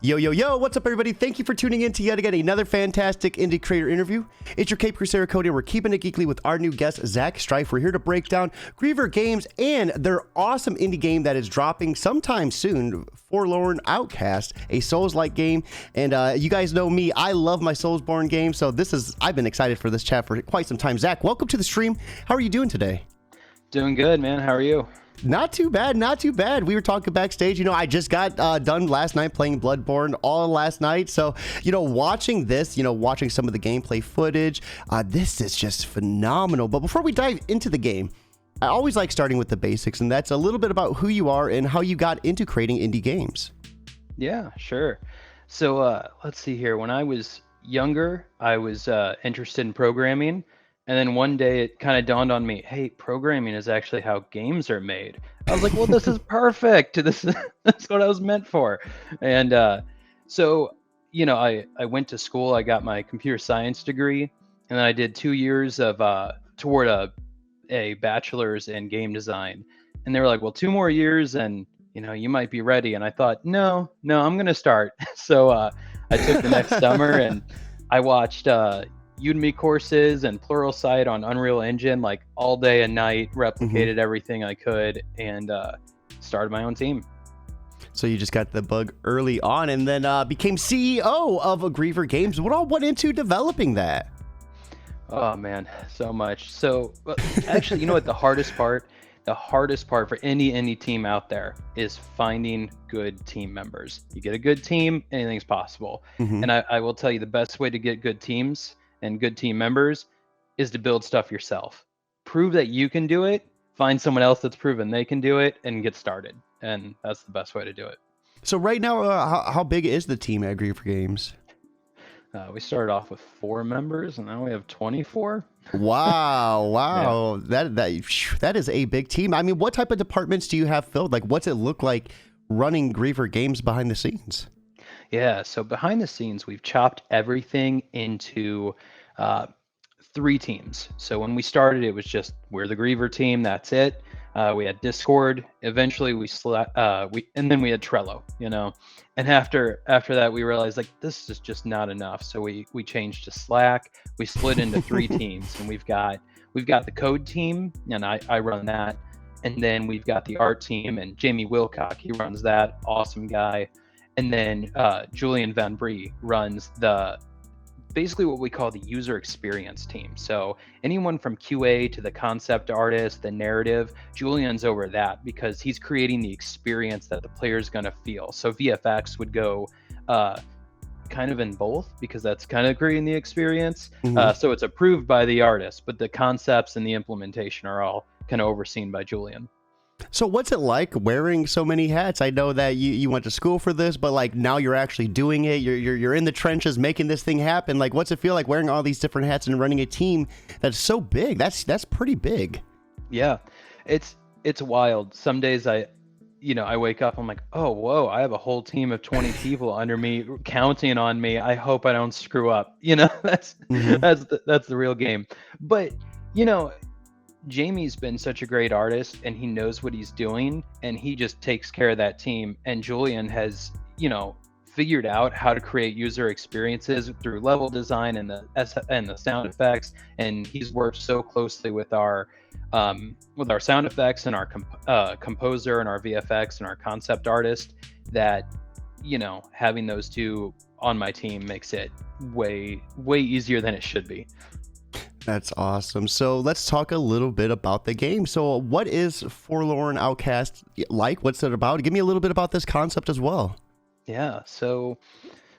Yo, yo, yo, what's up, everybody? Thank you for tuning in to yet again another fantastic indie creator interview. It's your Cape Crusader Cody, and we're keeping it geekly with our new guest, Zach Strife. We're here to break down Griever Games and their awesome indie game that is dropping sometime soon, Forlorn Outcast, a Souls-like game. And you guys know me, I love my Soulsborne game, so I've been excited for this chat for quite some time. Zach, welcome to the stream. How are you doing today? Doing good, man. How are you? Not too bad, not too bad. We were talking backstage. I just got done last night playing Bloodborne all last night. So, watching this, watching some of the gameplay footage, this is just phenomenal. But before we dive into the game, I always like starting with the basics, and that's a little bit about who you are and how you got into creating indie games. Yeah, sure. So let's see here. When I was younger, I was interested in programming. And then one day it kind of dawned on me, hey, programming is actually how games are made. I was like, well, this is perfect. That's what I was meant for. And so, I went to school. I got my computer science degree. And then I did 2 years of toward a bachelor's in game design. And they were like, well, 2 more years and, you might be ready. And I thought, no, I'm going to start. So I took the next summer and I watched Udemy courses and Pluralsight on Unreal Engine like all day and night, replicated everything I could, and started my own team. So you just got the bug early on and then became CEO of Griever Games. What all went into developing that? Oh man, so much. So actually, you know what the hardest part for any team out there is finding good team members. You get a good team, anything's possible. And I will tell you the best way to get good teams and good team members is to build stuff yourself. Prove that you can do it, find someone else that's proven they can do it, and get started. And that's the best way to do it. So right now, how big is the team at Griever Games? We started off with 4 members, and now we have 24. Wow. Yeah. That is a big team. I mean, what type of departments do you have filled? Like, what's it look like running Griever Games behind the scenes? Yeah, so behind the scenes, we've chopped everything into 3 teams. So when we started, it was just, we're the Griever team, that's it. We had Discord. Eventually, and then we had Trello, And after that, we realized, like, this is just not enough. So we changed to Slack. We split into 3 teams, and we've got the code team, and I run that. And then we've got the art team, and Jamie Wilcock, he runs that, awesome guy. And then Julian Van Brie runs basically what we call the user experience team. So anyone from QA to the concept artist, the narrative, Julian's over that because he's creating the experience that the player's going to feel. So VFX would go kind of in both because that's kind of creating the experience. So it's approved by the artist, but the concepts and the implementation are all kind of overseen by Julian. So what's it like wearing so many hats? I know that you went to school for this, but like now you're actually doing it. You're in the trenches making this thing happen. Like, what's it feel like wearing all these different hats and running a team that's so big? That's pretty big. Yeah, it's wild. Some days I wake up, I'm like, oh, whoa, I have a whole team of 20 people under me counting on me. I hope I don't screw up. That's the real game. But Jamie's been such a great artist and he knows what he's doing and he just takes care of that team. And Julian has, figured out how to create user experiences through level design and the sound effects. And he's worked so closely with our sound effects and our composer and our VFX and our concept artist that, having those 2 on my team makes it way, way easier than it should be. That's awesome. So let's talk a little bit about the game. So what is Forlorn Outcast like? What's it about? Give me a little bit about this concept as well. Yeah. So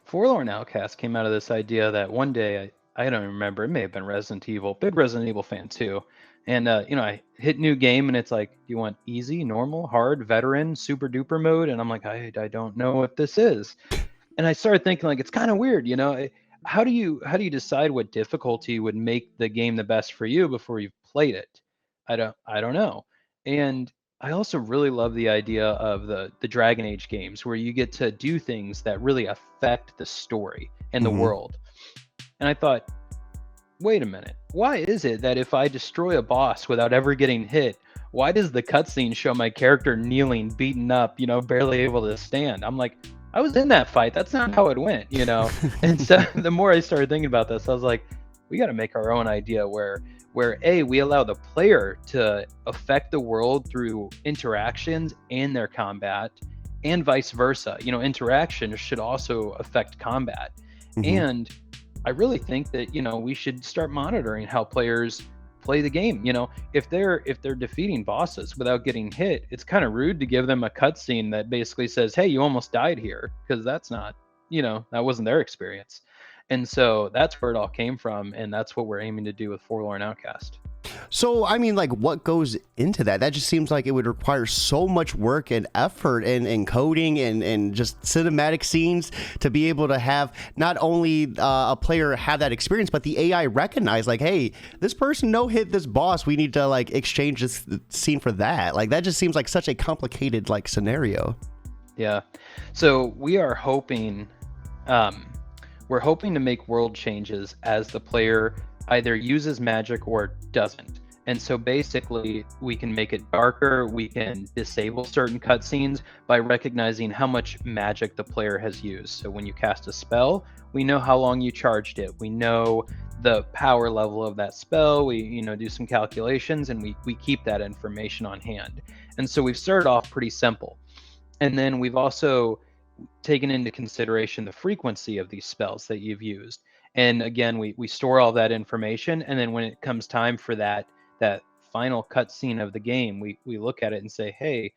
Forlorn Outcast came out of this idea that one day, I don't remember, it may have been Resident Evil, big Resident Evil fan too. And, I hit new game and it's like, do you want easy, normal, hard, veteran, super duper mode? And I'm like, I don't know what this is. And I started thinking like, it's kind of weird, How do you decide what difficulty would make the game the best for you before you've played it? I don't know. And I also really love the idea of the Dragon Age games where you get to do things that really affect the story and the world. And I thought, wait a minute, why is it that if I destroy a boss without ever getting hit, why does the cutscene show my character kneeling, beaten up, barely able to stand? I'm like, I was in that fight. That's not how it went, you know? And so the more I started thinking about this, I was like, we got to make our own idea where we allow the player to affect the world through interactions and their combat, and vice versa. You know, interaction should also affect combat. Mhm. And I really think that, you know, we should start monitoring how players play the game. You know, if they're defeating bosses without getting hit, it's kind of rude to give them a cutscene that basically says, hey, you almost died here, because that's not, you know, that wasn't their experience. And so that's where it all came from, and that's what we're aiming to do with Forlorn Outcast. So, I mean, like, what goes into that? That just seems like it would require so much work and effort and coding and just cinematic scenes to be able to have not only a player have that experience, but the AI recognize, like, hey, this person hit this boss. We need to, like, exchange this scene for that. Like, that just seems like such a complicated, like, scenario. Yeah. So we are hoping, we're hoping to make world changes as the player either uses magic or doesn't. And so basically we can make it darker, we can disable certain cutscenes by recognizing how much magic the player has used. So when you cast a spell, we know how long you charged it. We know the power level of that spell. We, you know, do some calculations, and we keep that information on hand. And so we've started off pretty simple. And then we've also taken into consideration the frequency of these spells that you've used. And again, we store all that information, and then when it comes time for that final cutscene of the game, we look at it and say, hey,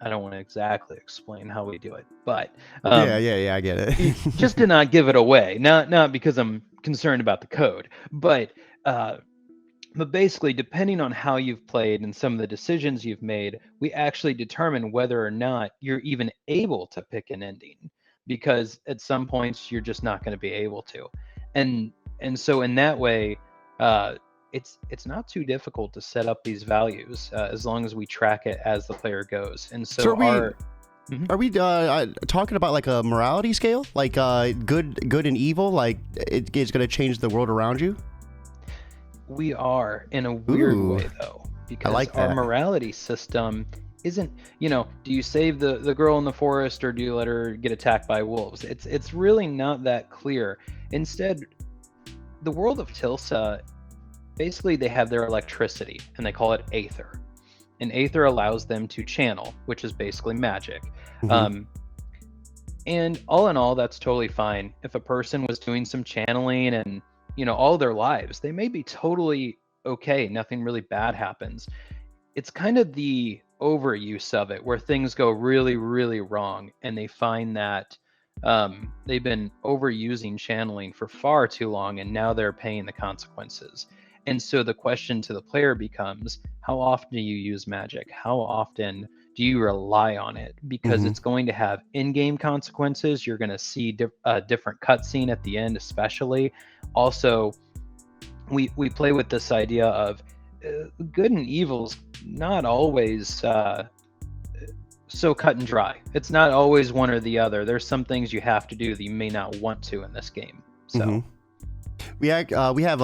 I don't want to exactly explain how we do it, but Yeah, I get it. just to not give it away, not because I'm concerned about the code, but basically, depending on how you've played and some of the decisions you've made, we actually determine whether or not you're even able to pick an ending, because at some points you're just not going to be able to. And so in that way, it's not too difficult to set up these values as long as we track it as the player goes. And so are we talking about like a morality scale, like good and evil, like it's going to change the world around you? We are, in a weird way, though, because like our that. morality system isn't, you know, do you save the girl in the forest or do you let her get attacked by wolves? It's really not that clear. Instead, the world of Tilsa, basically they have their electricity and they call it aether. And aether allows them to channel, which is basically magic. Mm-hmm. And all in all, that's totally fine. If a person was doing some channeling and, you know, all their lives, they may be totally okay. Nothing really bad happens. It's kind of the overuse of it where things go really, really wrong, and they find that they've been overusing channeling for far too long, and now they're paying the consequences. And so the question to the player becomes, how often do you use magic? How often do you rely on it? Because it's going to have in-game consequences. You're going to see a different cutscene at the end, especially. Also, we play with this idea of good and evil's not always so cut and dry. It's not always one or the other. There's some things you have to do that you may not want to in this game. So we have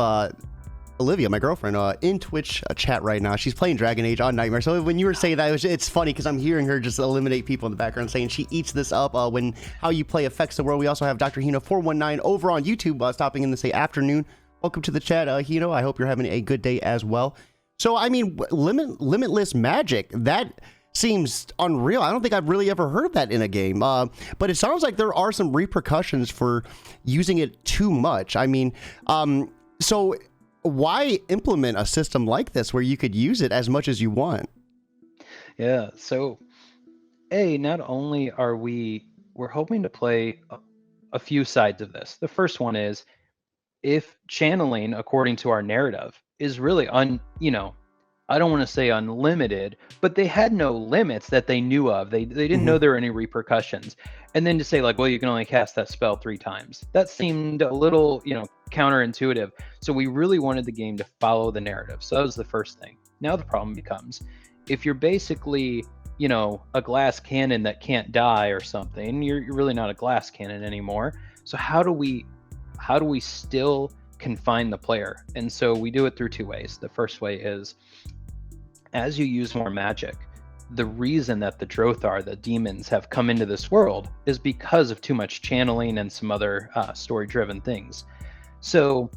Olivia, my girlfriend, in Twitch chat right now. She's playing Dragon Age on Nightmare. So when you were saying that, it's funny because I'm hearing her just eliminate people in the background saying she eats this up when how you play affects the world. We also have Dr. Hino 419 over on YouTube stopping in to say afternoon. Welcome to the chat, Hino. I hope you're having a good day as well. So, I mean, limitless magic, that seems unreal. I don't think I've really ever heard that in a game. But it sounds like there are some repercussions for using it too much. I mean, so why implement a system like this where you could use it as much as you want? Yeah, so not only are we're hoping to play a few sides of this. The first one is, if channeling according to our narrative is really I don't want to say unlimited, but they had no limits that they knew of. They didn't know there were any repercussions. And then to say like, well, you can only cast that spell 3 times. That seemed a little, counterintuitive. So we really wanted the game to follow the narrative. So that was the first thing. Now the problem becomes, if you're basically, a glass cannon that can't die or something, you're really not a glass cannon anymore. So how do we still confine the player? And so we do it through 2 ways. The first way is, as you use more magic, the reason that the Drothar, the demons, have come into this world is because of too much channeling and some other story-driven things. So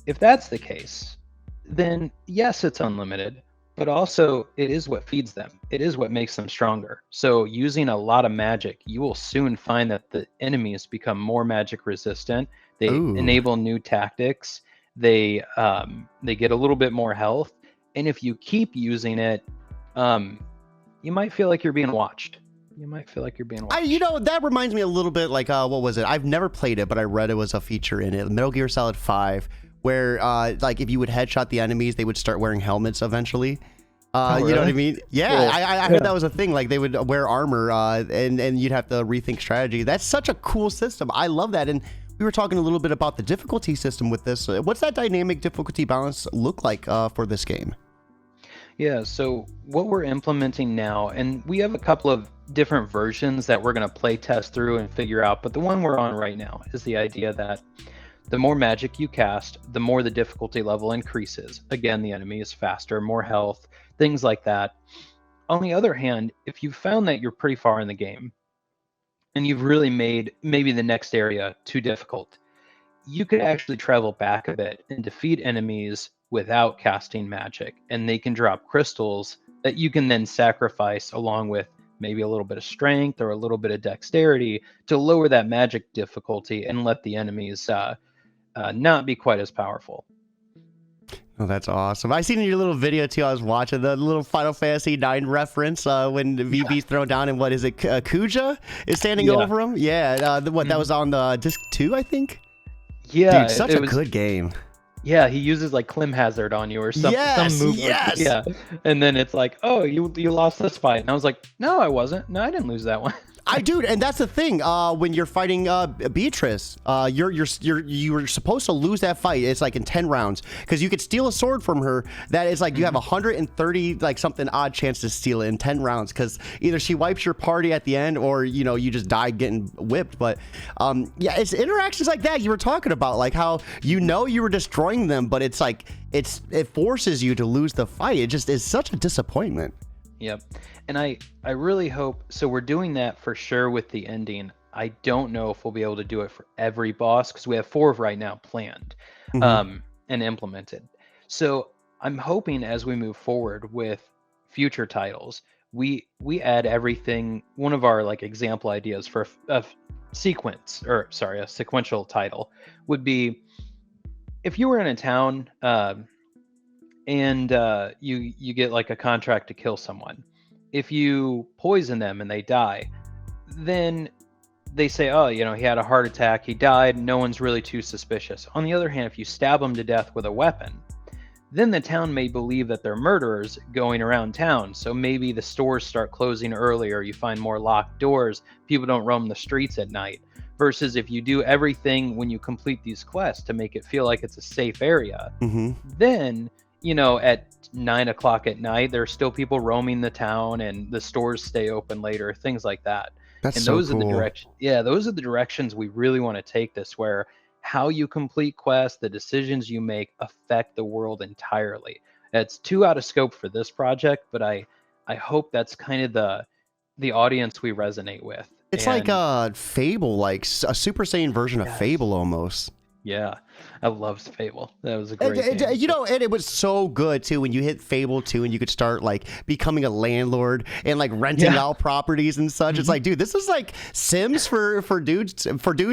if that's the case, then yes, it's unlimited, but also it is what feeds them. It is what makes them stronger. So using a lot of magic, you will soon find that the enemies become more magic resistant. They enable new tactics. They get a little bit more health, and if you keep using it, you might feel like you're being watched. That reminds me a little bit like, what was it? I've never played it, but I read it was a feature in it, Metal Gear Solid 5, where like if you would headshot the enemies, they would start wearing helmets eventually. Really? You know what I mean? Yeah, Cool. I heard that was a thing. Like they would wear armor, and you'd have to rethink strategy. That's such a cool system. I love that. And we were talking a little bit about the difficulty system with this. What's that dynamic difficulty balance look like for this game? Yeah, so what we're implementing now, and we have a couple of different versions that we're going to play test through and figure out, but the one we're on right now is the idea that the more magic you cast, the more the difficulty level increases. Again, the enemy is faster, more health, things like that. On the other hand, if you found that you're pretty far in the game and you've really made maybe the next area too difficult, you could actually travel back a bit and defeat enemies without casting magic, and they can drop crystals that you can then sacrifice along with maybe a little bit of strength or a little bit of dexterity to lower that magic difficulty and let the enemies not be quite as powerful. Oh, that's awesome. I seen in your little video too, I was watching the little Final Fantasy 9 reference when VB's thrown down, and what is it, Kuja is standing over him? Yeah, that was on the disc 2, I think? Yeah. Dude, such a good game. Yeah, he uses like Clim Hazard on you or something. Yes, some move. yes. Yeah, and then it's like, oh, you lost this fight, and I was like, no, I wasn't. No, I didn't lose that one. Dude, and that's the thing. When you're fighting Beatrice, you're supposed to lose that fight. It's like in 10 rounds because you could steal a sword from her. That is like you have 130 like something odd chance to steal it in 10 rounds because either she wipes your party at the end or you just die getting whipped. But yeah, it's interactions like that you were talking about, like how you were destroying them, but it's like it forces you to lose the fight. It just is such a disappointment. Yep. And I really hope, so we're doing that for sure with the ending. I don't know if we'll be able to do it for every boss because we have 4 right now planned and implemented. So I'm hoping as we move forward with future titles, we add everything. One of our like example ideas for a sequential title would be if you were in a town and you get like a contract to kill someone. If you poison them and they die, then they say, oh, he had a heart attack, he died, no one's really too suspicious. On the other hand, if you stab them to death with a weapon, then the town may believe that they're murderers going around town. So maybe the stores start closing earlier, you find more locked doors, people don't roam the streets at night. Versus if you do everything when you complete these quests to make it feel like it's a safe area, then at 9 o'clock at night, there are still people roaming the town and the stores stay open later, things like that. Those are the directions we really want to take this, where how you complete quests, the decisions you make affect the world entirely. It's too out of scope for this project, but I hope that's kind of the audience we resonate with. It's like a Fable, like a Super Saiyan version of Fable almost. Yeah, I love Fable. That was a great game. And it was so good too when you hit Fable 2 and you could start like becoming a landlord and like renting out properties and such. It's like, dude, this is like Sims for dudes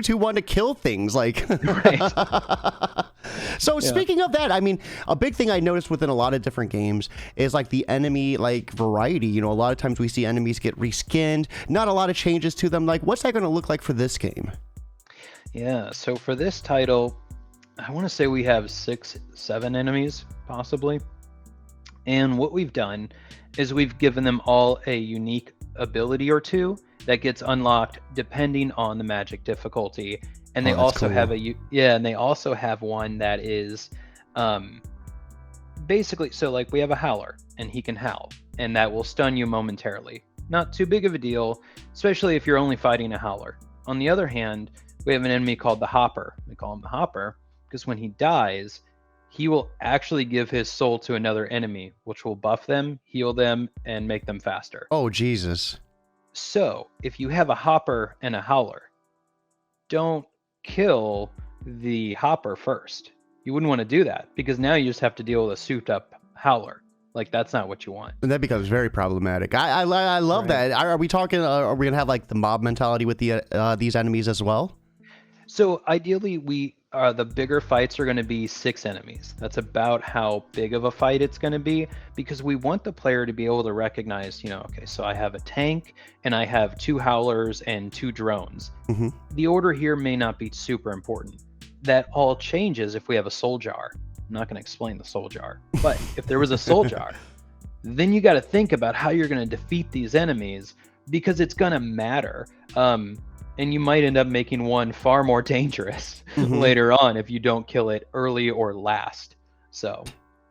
who want to kill things. Like, So speaking of that, I mean, a big thing I noticed within a lot of different games is like the enemy like variety. A lot of times we see enemies get reskinned, not a lot of changes to them. Like, what's that going to look like for this game? Yeah, so for this title, I want to say we have 6-7 enemies, possibly. And what we've done is we've given them all a unique ability or two that gets unlocked depending on the magic difficulty. And they also have and they also have one that is basically, so like we have a howler and he can howl and that will stun you momentarily. Not too big of a deal, especially if you're only fighting a howler. On the other hand, we have an enemy called the Hopper. We call him the Hopper because when he dies, he will actually give his soul to another enemy, which will buff them, heal them, and make them faster. Oh, Jesus. So if you have a hopper and a howler, don't kill the hopper first. You wouldn't want to do that because now you just have to deal with a souped up howler. Like, that's not what you want. And that becomes very problematic. I love Right. that. Are we talking? Are we gonna have like the mob mentality with these enemies as well? So ideally, the bigger fights are going to be 6 enemies. That's about how big of a fight it's going to be because we want the player to be able to recognize, okay, so I have a tank and I have 2 howlers and 2 drones. Hmm. The order here may not be super important. That all changes if we have a soul jar. I'm not going to explain the soul jar, but if there was a soul jar, then you got to think about how you're going to defeat these enemies because it's going to matter. And you might end up making one far more dangerous later on if you don't kill it early or last. So,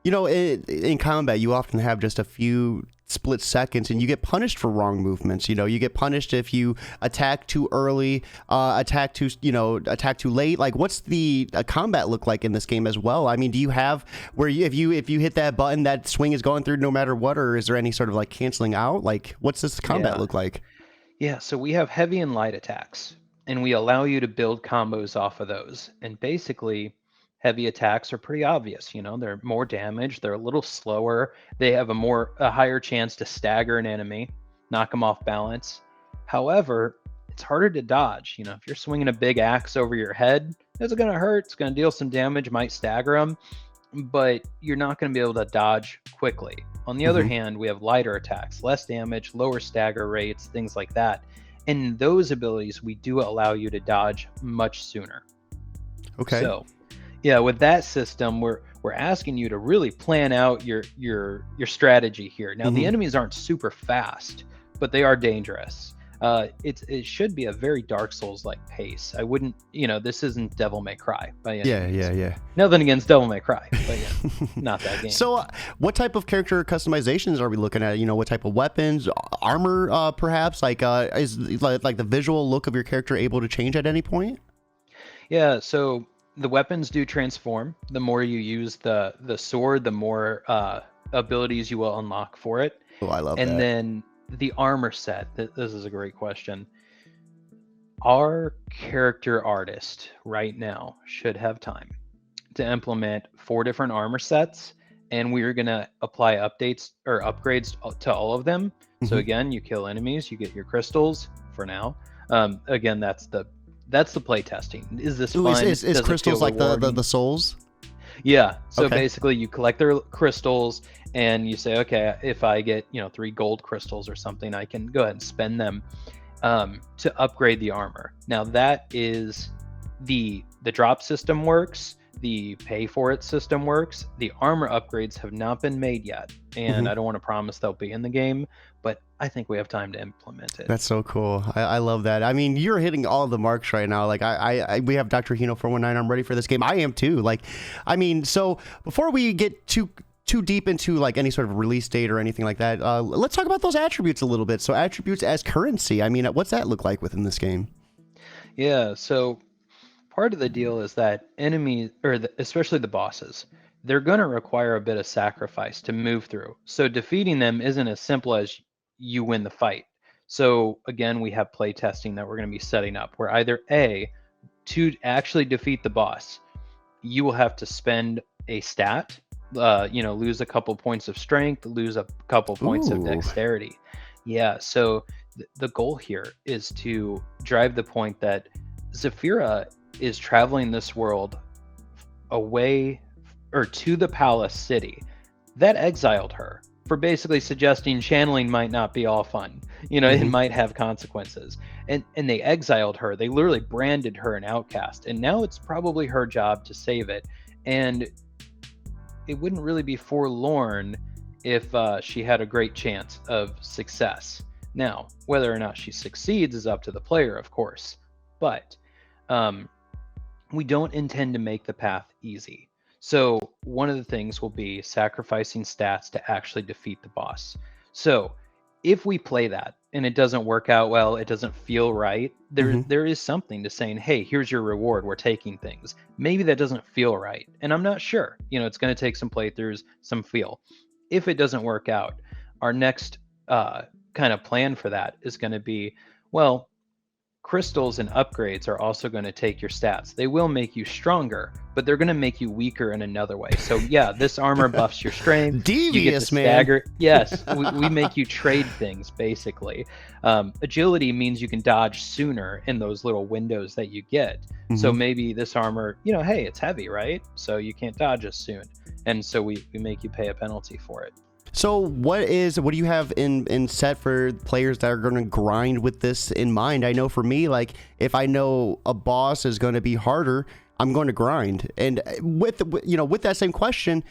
in combat, you often have just a few split seconds and you get punished for wrong movements. You get punished if you attack too early, attack too late. Like, what's the combat look like in this game as well? I mean, do you have where if you hit that button, that swing is going through no matter what, or is there any sort of like canceling out? Like, what's this combat look like? Yeah, so we have heavy and light attacks, and we allow you to build combos off of those. And basically, heavy attacks are pretty obvious. They're more damage, they're a little slower, they have a higher chance to stagger an enemy, knock them off balance. However, it's harder to dodge. If you're swinging a big axe over your head, it's going to hurt, it's going to deal some damage, might stagger them, but you're not going to be able to dodge quickly. On the other hand, we have lighter attacks, less damage, lower stagger rates, things like that. And those abilities, we do allow you to dodge much sooner. Okay. So, yeah, with that system, we're asking you to really plan out your strategy here. Now, the enemies aren't super fast, but they are dangerous. It should be a very Dark Souls-like pace. I wouldn't, this isn't Devil May Cry by any means. Yeah. Nothing against Devil May Cry, but yeah, not that game. So, what type of character customizations are we looking at? What type of weapons, armor, perhaps? Like, is like the visual look of your character able to change at any point? Yeah. So the weapons do transform. The more you use the sword, the more abilities you will unlock for it. Oh, I love that. And then the armor set. This is a great question. Our character artist right now should have time to implement 4 different armor sets, and we're going to apply updates or upgrades to all of them. So again, you kill enemies, you get your crystals for now. Again, that's the play testing. Is this fun? Is crystals like the souls? Yeah. So Okay. basically, you collect their crystals, and you say, okay, if I get 3 gold crystals or something, I can go ahead and spend them to upgrade the armor. Now that is the drop system works. The pay for it system works. The armor upgrades have not been made yet, and I don't want to promise they'll be in the game, but I think we have time to implement it. That's so cool. I love that. I mean, you're hitting all of the marks right now. Like, we have Dr. Hino 419. I'm ready for this game. I am too. Like, I mean, so before we get too deep into like any sort of release date or anything like that, let's talk about those attributes a little bit. So attributes as currency. I mean, what's that look like within this game? Yeah, so part of the deal is that enemies, or especially the bosses, they're going to require a bit of sacrifice to move through. So defeating them isn't as simple as you win the fight. So again, we have play testing that we're going to be setting up where either A, to actually defeat the boss, you will have to spend a stat, lose a couple points of strength, lose a couple points of dexterity. Yeah, so the goal here is to drive the point that Zafira is traveling this world away or to the palace city that exiled her for basically suggesting channeling might not be all fun. It might have consequences. And they exiled her. They literally branded her an outcast. And now it's probably her job to save it. And it wouldn't really be forlorn if she had a great chance of success. Now, whether or not she succeeds is up to the player, of course. But we don't intend to make the path easy. So one of the things will be sacrificing stats to actually defeat the boss. So if we play that, and it doesn't work out well, it doesn't feel right, Mhm. there is something to saying, hey, here's your reward, we're taking things. Maybe that doesn't feel right, and I'm not sure. It's going to take some playthroughs, some feel. If it doesn't work out, our next kind of plan for that is going to be, well, crystals and upgrades are also going to take your stats. They will make you stronger, but they're going to make you weaker in another way. So yeah, this armor buffs your strength. You get to Devious, man. stagger. Yes, we make you trade things basically. Agility means you can dodge sooner in those little windows that you get. So Mhm. maybe this armor, hey, it's heavy, right? So you can't dodge as soon, and so we make you pay a penalty for it. So what do you have in set for players that are going to grind with this in mind? I know for me, like if I know a boss is going to be harder, I'm going to grind. And with that same question,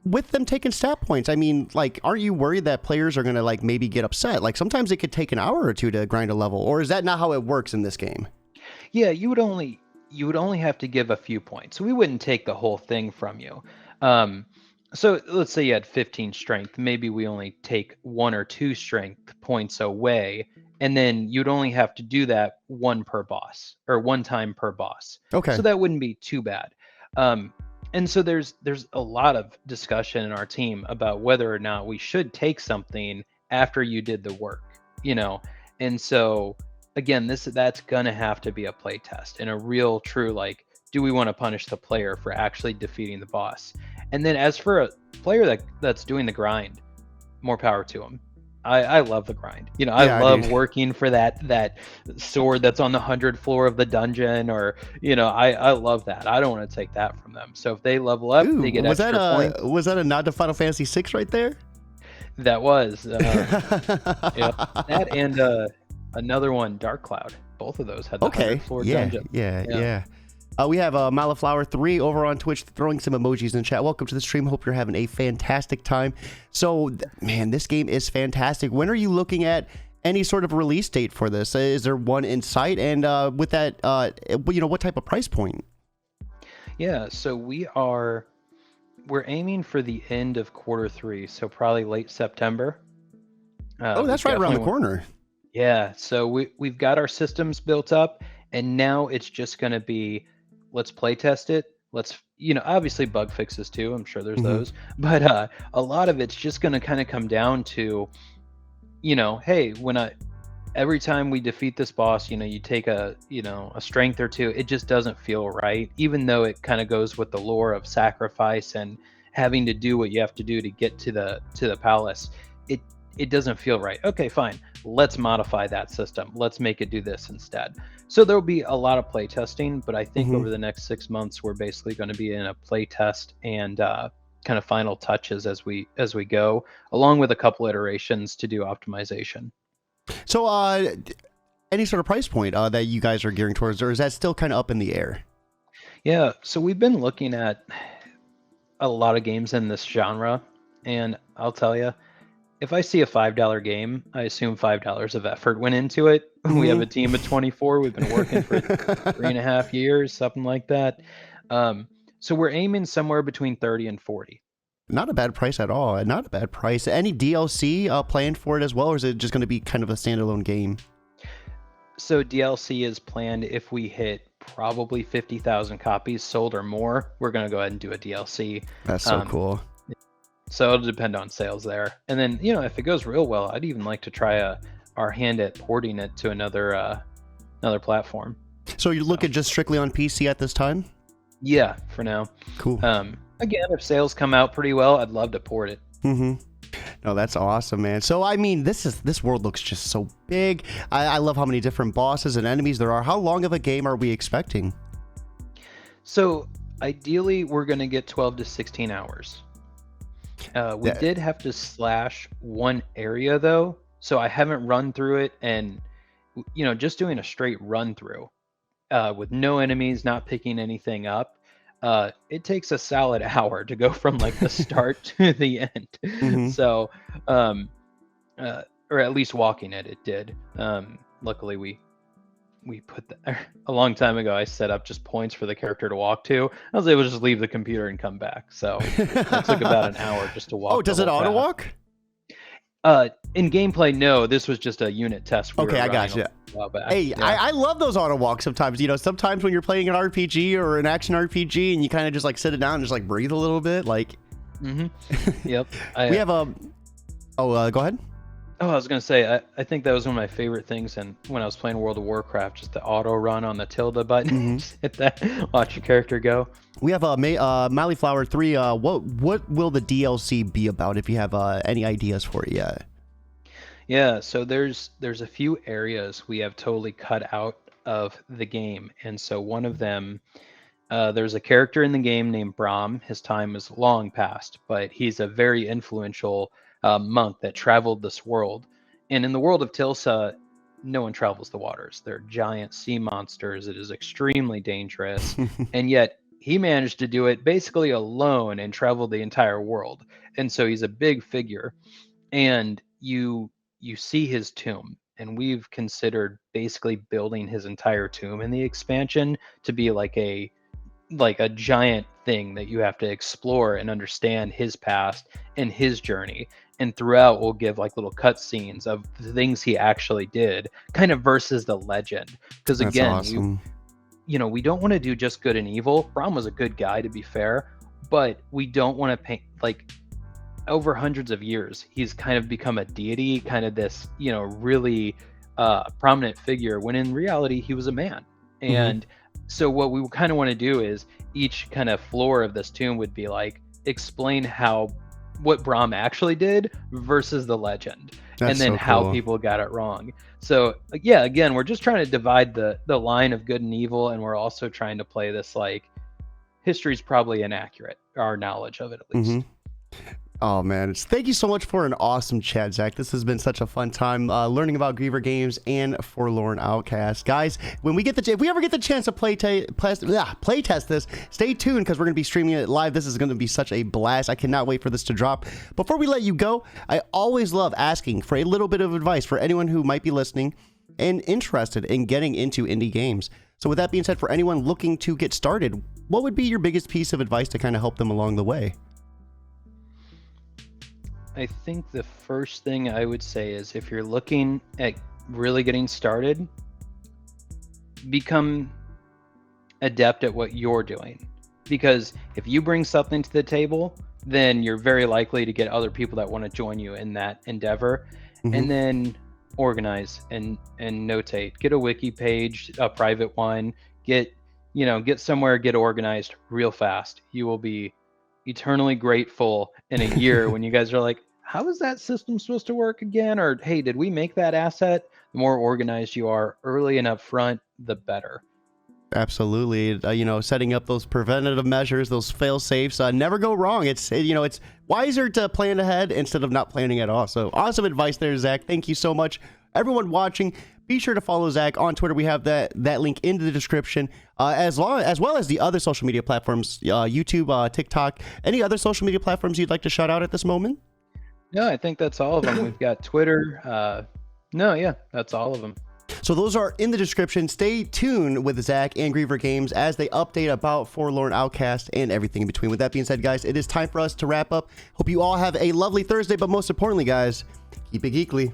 with them taking stat points, I mean, like, aren't you worried that players are going to like maybe get upset? Like sometimes it could take an hour or two to grind a level, or is that not how it works in this game? Yeah, you would only have to give a few points. We wouldn't take the whole thing from you. Um, so let's say you had 15 strength. Maybe we only take 1 or 2 strength points away, and then you'd only have to do that one per boss or one time per boss. Okay. So that wouldn't be too bad. Um, and so there's a lot of discussion in our team about whether or not we should take something after you did the work, you know. And so again, that's gonna have to be a play test and a real true, like, do we want to punish the player for actually defeating the boss? And then as for a player that's doing the grind, more power to them. I love the grind. I Yeah, love dude. working for that sword that's on the 100th floor of the dungeon, or I love that. I don't want to take that from them. So if they level up, Ooh, they get extra points. was that a nod to Final Fantasy VI right there? That was yeah, that and another one, Dark Cloud. Both of those had the Okay. 100th floor Yeah, dungeon. yeah, Yeah. yeah. We have Maliflower3 over on Twitch throwing some emojis in chat. Welcome to the stream. Hope you're having a fantastic time. So, man, this game is fantastic. When are you looking at any sort of release date for this? Is there one in sight? And with that, what type of price point? Yeah, so we're aiming for the end of Q3, so probably late September. Oh, that's We right around the definitely want. corner. Yeah, so we've got our systems built up, and now it's just going to be, let's play test it. Let's, obviously bug fixes too. I'm sure there's Mhm. those, but a lot of it's just going to kind of come down to, hey, every time we defeat this boss, you take a strength or two, it just doesn't feel right, even though it kind of goes with the lore of sacrifice and having to do what you have to do to get to the palace. It doesn't feel right. Okay, fine. Let's modify that system. Let's make it do this instead. So there'll be a lot of play testing, but I think Mhm. over the next 6 months, we're basically going to be in a play test and kind of final touches as we go, along with a couple iterations to do optimization. So, any sort of price point that you guys are gearing towards, or is that still kind of up in the air? Yeah, so we've been looking at a lot of games in this genre, and I'll tell you, if I see a $5 game, I assume $5 of effort went into it. We have a Mhm. team of 24. We've been working for 3.5 years, something like that. So we're aiming somewhere between 30 and 40. Not a bad price at all. Not a bad price. Any DLC planned for it as well, or is it just going to be kind of a standalone game? So DLC is planned if we hit probably 50,000 copies sold or more. We're going to go ahead and do a DLC. That's so Um, cool. So it'll depend on sales there. And then, if it goes real well, I'd even like to try our hand at porting it to another platform. So you're looking just strictly on PC at this time? Yeah, for now. Cool. Again, if sales come out pretty well, I'd love to port it. Mm-hmm. No, that's awesome, man. So I mean, this world looks just so big. I love how many different bosses and enemies there are. How long of a game are we expecting? So ideally, we're going to get 12 to 16 hours. We Yeah. did have to slash one area though, so I haven't run through it, and just doing a straight run through with no enemies, not picking anything up. It takes a solid hour to go from like the start to the end. Mhm. So, or at least walking it did. Luckily, we put that a long time ago. I set up just points for the character to walk to. I was able to just leave the computer and come back. So it took about an hour just to walk. Oh, does the it whole auto path. walk? In gameplay, no. This was just a unit test. Okay, I got you. Hey, yeah. I love those auto walks sometimes. You know, sometimes when you're playing an RPG or an action RPG and you kind of just like sit it down and just like breathe a little bit, like. Yep. We have a. Go ahead. Oh, I was gonna say, I think that was one of my favorite things, and when I was playing World of Warcraft, just the auto run on the tilde button, just hit that, watch your character go. We have Miley Flower 3. What will the DLC be about? If you have any ideas for it yet? Yeah, so there's a few areas we have totally cut out of the game, and so one of them, there's a character in the game named Brahm. His time is long past, but he's a very influential monk that traveled this world. And in the world of Tilsa, no one travels the waters. They're giant sea monsters. It is extremely dangerous. And yet he managed to do it basically alone and traveled the entire world. And so he's a big figure. And you see his tomb. And we've considered basically building his entire tomb in the expansion to be like a giant thing that you have to explore and understand his past and his journey. And throughout we'll give like little cutscenes of the things he actually did, kind of versus the legend. Because again, awesome. you know, we don't want to do just good and evil. Brahm was a good guy, to be fair, but we don't want to paint like over hundreds of years he's kind of become a deity, kind of this, you know, really prominent figure, when in reality he was a man. And so what we kind of want to do is each kind of floor of this tomb would be like explain what Brahm actually did versus the legend. That's and then so how people got it wrong. So yeah, again, we're just trying to divide the line of good and evil, and we're also trying to play this like history's probably inaccurate, our knowledge of it at least. Oh man, thank you so much for an awesome chat, Zach. This has been such a fun time learning about Griever games and Forlorn Outcast. Guys, when if we ever get the chance to play test this, stay tuned because we're going to be streaming it live. This is going to be such a blast. I cannot wait for this to drop. Before we let you go, I always love asking for a little bit of advice for anyone who might be listening and interested in getting into indie games. So with that being said, for anyone looking to get started, what would be your biggest piece of advice to kind of help them along the way? I think the first thing I would say is if you're looking at really getting started, become adept at what you're doing. Because if you bring something to the table, then you're very likely to get other people that want to join you in that endeavor. And then organize and notate. Get a wiki page, a private one, get somewhere, get organized real fast. You will be eternally grateful in a year when you guys are like, how is that system supposed to work again? Or, hey, did we make that asset? The more organized you are early and up front, the better. Absolutely. Setting up those preventative measures, those fail safes, never go wrong. It's wiser to plan ahead instead of not planning at all. So awesome advice there, Zach. Thank you so much. Everyone watching, be sure to follow Zach on Twitter. We have that link in the description, as well as the other social media platforms, YouTube, TikTok. Any other social media platforms you'd like to shout out at this moment? No, I think that's all of them. We've got Twitter. That's all of them. So those are in the description. Stay tuned with Zach and Griever Games as they update about Forlorn Outcast and everything in between. With that being said, guys, it is time for us to wrap up. Hope you all have a lovely Thursday, but most importantly, guys, keep it geekly.